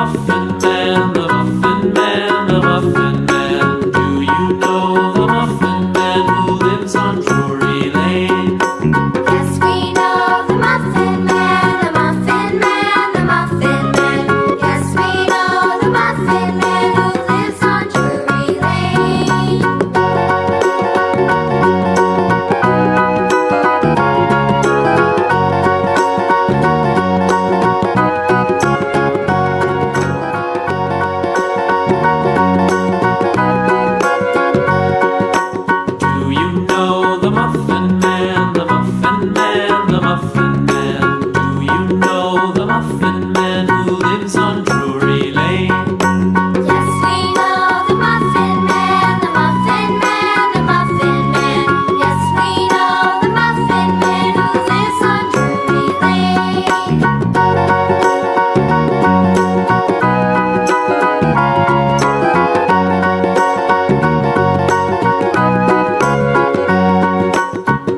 Muffin Man, the Muffin Man, the Muffin Man. Do you know the Muffin Man who lives on Drury Lane? Yes, we know the Muffin Man, the Muffin Man, the Muffin Man. Yes, we know the Muffin Man who lives on Drury Lane. Do you know the Muffin Man, the Muffin Man, the Muffin Man? Do you know the Muffin Man who lives on Drury Lane? Yes, we know the Muffin Man, the Muffin Man, the Muffin Man. Yes, we know the Muffin Man who lives on Drury Lane.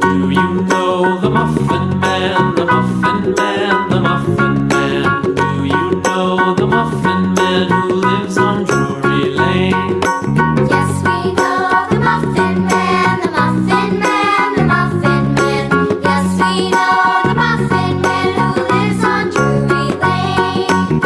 Do you know the Muffin Man, the Muffin Man, the Muffin Man? Do you know the Muffin Man who lives on Drury Lane? Yes, we know the Muffin Man, the Muffin Man, the Muffin Man. Yes, we know the Muffin Man who lives on Drury Lane.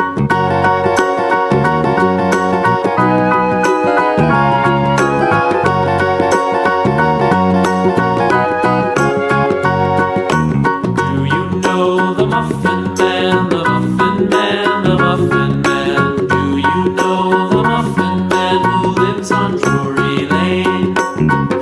Do you know the Muffin Man, the Muffin Man, the Muffin Man? Do you know the Muffin Man who lives on Drury Lane?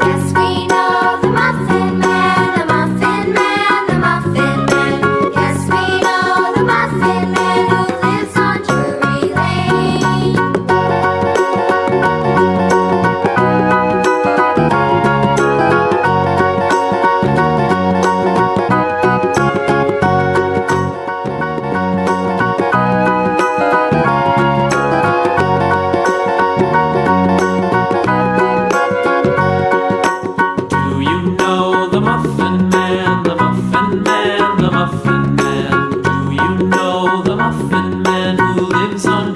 Yes, we know the Muffin Man, the Muffin Man, the Muffin Man. Yes, we know the Muffin Man who lives on Drury Lane. Do you know the Muffin Man, the Muffin Man, the Muffin Man? Do you know the Muffin Man who lives on